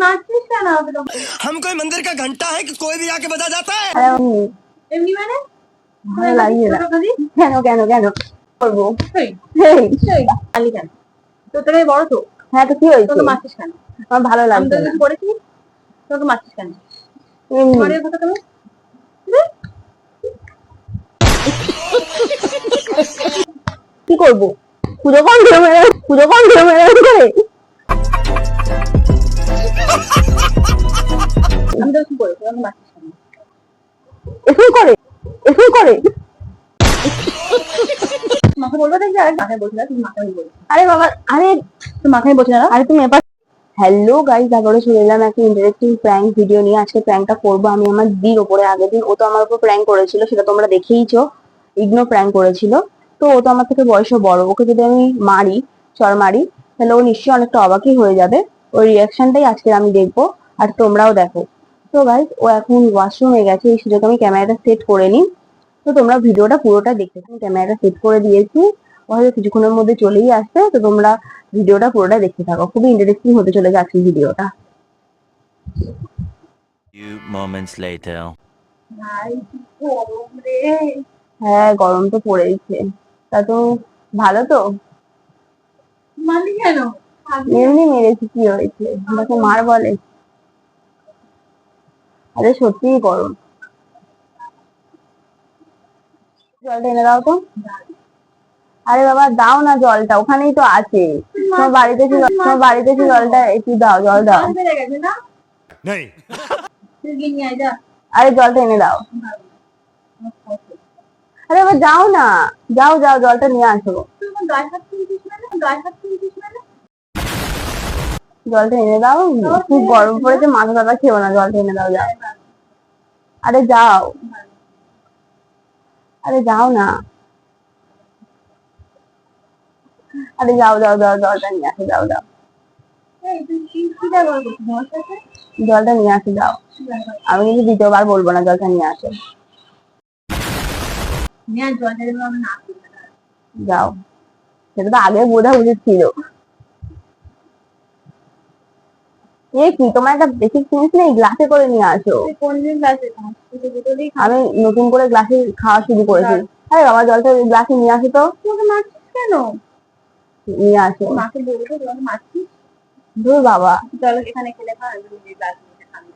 নাচছিস কেন? हम कोई मंदिर का घंटा है कि कोई भी आके बजा जाता है। এমনি মানে ভালো লাগছে না। কেন কেন কেন করবো? খালি কেন? তো তোর বড় তো, হ্যাঁ তো কি হয়েছে? তোকে মারছিস কেন? আমার ভালো আমি লাগছে তোকে না। কিছু করেছি? তোকে মারছিস কেন? এমনি মারের কথা কেন? কি করবো? পুজো কম ধরে মেরে পুজো কম ধরে মেরে করে আমি তোকে কি করেছি? তোকে মারছিস কেন? এসব করে এসব করে। মাকে বলবো দেখি, আর মাথায় বলছি না, তুমি মাথায় বলছি। আরে বাবা, আরে তুই মাথায় বলছি না? আরে তুমি এবার। হ্যালো গাইস, আবারও চলে এলাম একটা ইন্টারেস্টিং প্র্যাঙ্ক ভিডিও নিয়ে। আজকে প্র্যাঙ্কটা করবো আমি আমার দিদির ওপরে। আগের দিন ও তো আমার উপর প্র্যাঙ্ক করেছিল, সেটা তোমরা দেখেইছো। ইগনো প্র্যাঙ্ক করেছিল। তো ও তো আমার থেকে বয়সে বড়, ওকে যদি আমি মারি, চর মারি, তাহলে ও নিশ্চয়ই অনেকটা অবাকই হয়ে যাবে। ওই রিয়াকশনটাই আজকে আমি দেখবো, আর তোমরাও দেখো। তো গাইস, ও এখন ওয়াশরুমে গেছে, এই সুযোগে আমি ক্যামেরাটা সেট করে নিই। তো তোমরা ভিডিওটা পুরোটা দেখতে, আমি ক্যামেরাটা সেট করে দিয়েছি। ও হয়তো কিছুক্ষণের মধ্যে চলেই আসবে, তো তোমরা ভিডিওটা পুরোটা দেখতে থাকো। খুবই ইন্টারেস্টিং হতে চলেছে আজকের ভিডিওটা। Few moments later. ভাই কি গরম রে। হ্যাঁ, গরম তো পড়েইছে। তা তো ভালো তো? মারলি কেন? এমনি মেরেছি, কি হয়েছে? আমাকে মার বলে? আরে সত্যিই গরম। জলটা এনে দাও তো। আরে বাবা দাও না জলটা, ওখানেই তো আছে। তোমার বাড়িতে কি জলটা একটু দাও, জল দাও। জল বেড়ে গেছে না? नहीं তুই গিয়ে নিয়ে আয় যা। আরে জলটা এনে দাও। আরে বাবা যাও না, যাও যাও জলটা নিয়ে আসো। তুই আমার গায়ে হাত তুলছিস মানে? গায়ে হাত তুলছিস মানে? জলটা এনে দাও। খুব গরম পড়েছে, মাথা ব্যথা খেও না, জলটা এনে দাও যাও। আরে যাও, আরে যাও না, আরে যাও যাও যাও, জলটা নিয়ে আসো, যাও যাও। এই তুই কি ব্যবহার করছিস আমার সাথে? জলটা নিয়ে আসো, যাও। আমি কিন্তু দ্বিতীয়বার বলবো না, জলটা নিয়ে আসো, নিয়ে আয় জলটা, যেন আমি না তুলি না। যাও। সেটা তো আগে বোঝা উচিত ছিল। এ কি, তোমার একটা বেসিক জিনিস নেই? গ্লাসে করে নিয়ে আসো। তুই কোনদিন ক্লাসে খাস? তুই তো দুটোতেই খাস। আমি নতুন করে গ্লাসে খাওয়া শুরু করেছি। আরে বাবা জলটা গ্লাসে নিয়ে আসো তো। তোকে মারছিস কেন? নিয়ে আসো। মাকে বলবো তোকে মারছিস? ধুর বাবা, চল এখানে খেলে খা, আমি নিজে ক্লাস নিতে খাবি।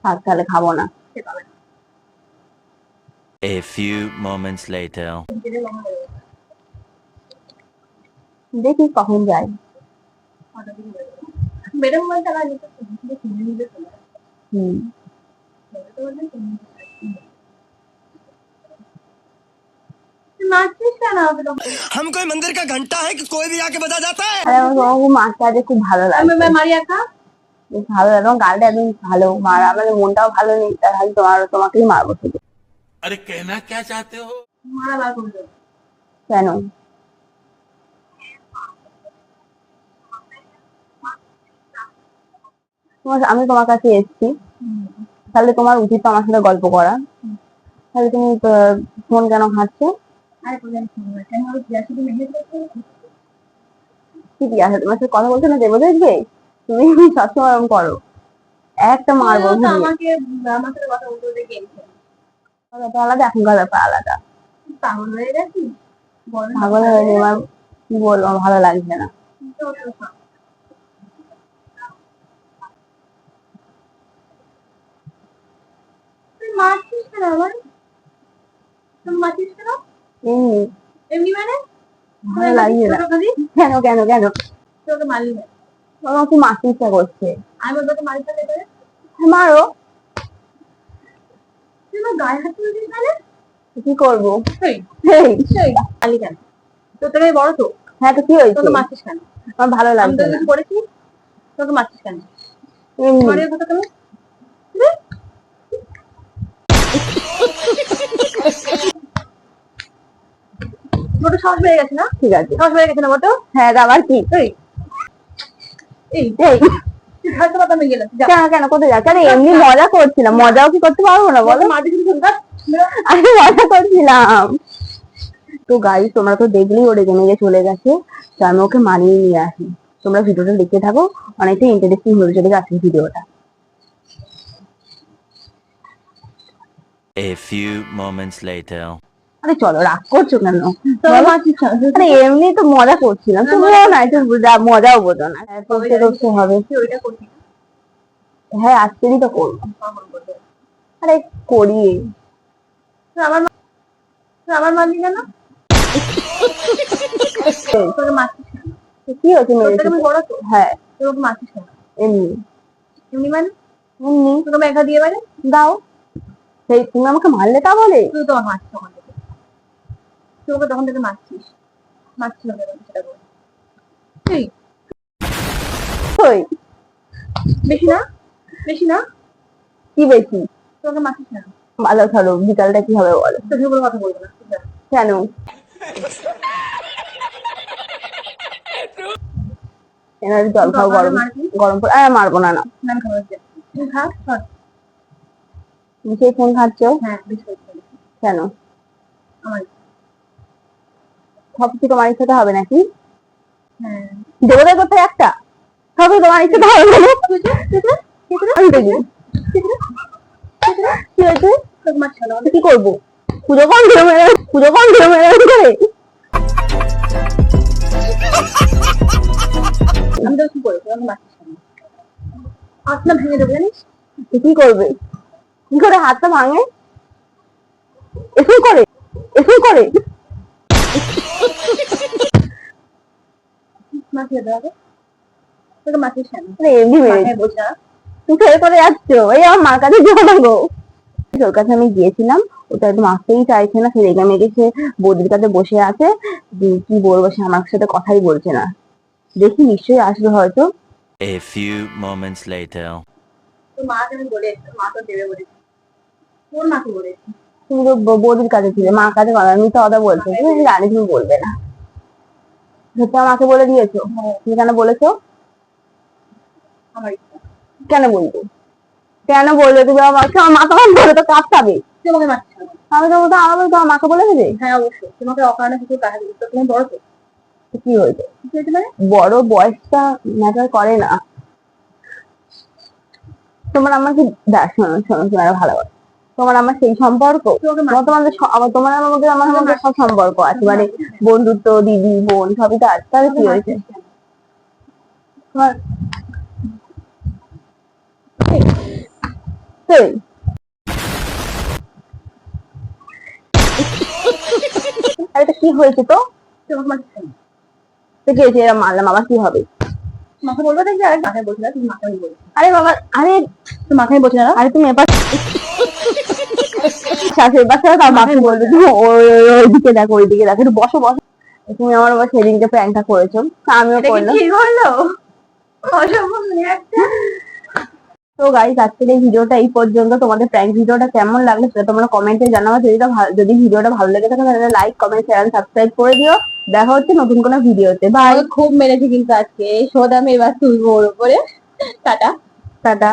থাক তাহলে খাবো না। সে পাবে না। A few moments later. নিজেদের মনে হবে। দেখি কখন যাই। বেরো মোবাইল চালা যেতে কিনে নিতে চলে আসে। হুম। তুই মারছিস কেন? हम कोई मंदिर का घंटा है कि कोई भी आके बजा जाता है। আরে আমার তোমাকে মাছটা আজকে খুব ভালো আমি লাগছে। মারি একা? বেশ ভালো লাগে, তোমার গালটা একদম ভালো মারা, মানে মনটাও ভালো নেই, তাই ভাবছি তোমাকেই মারবো শুধু। अरे कहना क्या चाहते हो? মারা বার করে দেবো। কেন? আমি তোমার কাছে এসেছি, তাহলে তোমার উচিত তো আমার সাথে গল্প করা। তাহলে তুমি ফোন কেন ঘাঁটছো? আরে কোথায় ফোন আছে? আমি ওর গ্যাস শুধু মেঘে দিয়েছি। কি দিয়ে আসে, তোমার সাথে কথা বলতে না দেবো দেখবে? তুমি সবসময় এরকম করো। একটা মারবো তো ঘুরিয়ে। আমাকে আমার সাথে কথা বলতে বলতে গেমছে। ব্যাপার আলাদা, এখনকার ব্যাপার আলাদা। পাগল হয়ে গেছিস? বল না। পাগল হয়ে গেছে, আমার কি বলবো, আমার ভালো লাগছে না। তুই মারছিস কেন আমার? তুই মারছিস কেন? এমনি এমনি মানে ভালো লাগছে না। ছোট দিদি, কেন কেন কেন? তোকে মারলি না? আমার খুব মারতে ইচ্ছা করছে। আমি তোকে মারি ফেলে করে? মারো। তুই আমার গায়ে হাত তুলছিস মানে? কি করবো? তুই এই, মারলি কেন? তোর বড় তো, হ্যাঁ তো কি হয়েছে? তোকে মারছিস কেন? আমার ভালো আমি লাগছে তোকে না। কিছু করেছি? তোকে মারছিস কেন? এমনি মারের কথা কেন? মোটো সাহস বেড়ে গেছে না? ঠিক আছে। সাহস বেড়ে গেছে না মোটো? হ্যাঁ তা আবার কি? এই এই এই তুই হয়তো কথা নিয়ে গেলাম। যা কেন কেন কোথায় যাচ্ছে? আরে এমনি মজা করছিলাম, মজাও কি করতে পারবো না বলো? মারতে কিছু শুনতাম। আমি মজা করছিলাম। তো গাইস, তোমরা তো দেখলেই ও রেগে মেগে চলে গেছে, তো আমি ওকে মানিয়ে নিয়ে আসি। তোমরা ভিডিওটা দেখতে থাকো, অনেকটা ইন্টারেস্টিং হয়ে চলেছে আজকের ভিডিওটা। A few moments later. আরে চলো, রাগ করছো কেন? তোমার বলো। মা কি খাবে? আরে এমনি তো মজা করছিলাম, তুমিও না একটু মজাও বোঝো না। করতে করতে হবে। তুই ওইটা করবি না? হ্যাঁ, আজকেরই তো করবো। আমার বলতে। আরে করি। তুই আমার মানলি কেন? তোকে মারছিস কেন? কি হয়েছে তোর মেরে? থেকে আমি বড় তো? হ্যাঁ, তুই ওকে মারছিস কেন? এমনি এমনি মানে? এমনি। তোকে মেঘা দিয়ে মানে? দাও। সেই তুমি আমাকে মারলে তা বলে? তুই তো আমার মারছিস তখন থেকে। তুই ওকে তখন থেকে মারছিস না কেন সেটা বল। তুই কই? বেশি না? বেশি না? কি বেশি? তুই ওকে মারছিস কেন? ভালো ধরো, বিকালটা কি হবে বলো? তোকে বলে কথা বলবো না, ঠিক আছে? কেন? এনার জল খাও, গরম গরম করে। আরে মারবো না, না। না, আমি খাবার দিই। তুই খা, খা। তুমি সেই ফোন খাচ্ছ হ্যাঁ, বেশি করে খাবি। কেন? আমার সব কি তোমার ইচ্ছাতে হবে নাকি? হ্যাঁ। দেবতার কথা একটা, সবই তোমার ইচ্ছাতে হবে না। আমি দেখি কি হয়েছে। তোকে মারছিস কেন? কি করবো? পুজো কম ধরে মেরে করে। আমি তো কি করেছি? আমাকে মারছিস কেন? আসলে ভেঙে দেবো জানিস? তো কি করবে? কি করে হাতটা ভাঙে? এসব করে, এসব করে। মারছিস দেবো? তোকে মারছিস কেন? আরে এমনি মেরে। মাথায় বোঝা। তুমি ফের করে যাচ্ছ, এই আমার মার কাছে যেও না গো। ওর কাছে আমি গিয়েছিলাম, ওটা একদম আসতেই চাইছে না। সে রেগে মেগে সে বৌদির কাছে বসে আছে। কি বলবো, সে আমার সাথে কথাই বলছে না। দেখি নিশ্চয়ই আসবে হয়তো। A few moments later. তোর মাকে আমি বলে এসেছি, মা তো দেবে বলেছি। তোর মাকে বলেছি। তুমি তো বৌদির কাছে ছিলে, মার কাছে কথা, আমি তো কথা বলছো, তুমি জানি তুমি বলবে না। সত্যি আমাকে বলে দিয়েছো? তুমি কেন বলেছো? আমার ইচ্ছা। কেন বলবো? কেন বলবে তুমি আমাকে? আমার মা তোমার বলে তো কাঁপতাবে। তুই আমাকে মারছিস কেন? আমি তো বলতো আমার তো মাকে বলে দেবে। হ্যাঁ, অবশ্যই। তোমাকে অকারণে কিছু টাকা দিচ্ছ, তুমি বড় তো। তো কি হয়েছে? কি হয়েছে মানে? বড় বয়সটা ম্যাটার করে না। তোমার আমাকে শোনো শোনো, তোমার ভালোবাসা, তোমার আমার সেই সম্পর্ক। তুই ওকে মারছিস। তোমার আমার মধ্যে আমার মধ্যে সব সম্পর্ক আছে, মানে বন্ধুত্ব, দিদি বোন সবই তো আছে। তাহলে কি হয়েছে? তোমার সেই আরে এটা কি হয়েছে তো? তুই আমাকে মারছিস কেন? তো কি হয়েছে? এরা মারলাম, আবার কি হবে? মাকে বলবো দেখবি, আরে মাথায় বলছি না, তুমি মাকে আমি বলছি। আরে বাবা, আরে তুই মাকে আমি বলছি না? আরে তুমি এবার শাশুড়ি বাচ্চা তার মাকে বলবে তুমি ওইদিকে দেখো, ওইদিকে দেখো, একটু বসো বসো। তুমি আমার আবার সেদিনকে প্র্যাঙ্কটা করেছো, তা আমিও এটা কি করলাম। ঠিক হলো? অসম্ভব নিয়ে একটা। তো গাইস, আজকের এই ভিডিওটা এই পর্যন্ত। তোমাদের প্র্যাঙ্ক ভিডিওটা কেমন লাগলো সেটা তোমরা কমেন্টে জানাও। যদি ভিডিওটা ভালো লেগে থাকে তাহলে লাইক, কমেন্ট, শেয়ার, সাবস্ক্রাইব করে দিও। দেখা হচ্ছে নতুন কোনো ভিডিওতে। বাই। আমাকে খুব মেরেছে কিন্তু আজকে এই শোধ আমি এবার তুলবো ওর উপরে। টাটা। টাটা।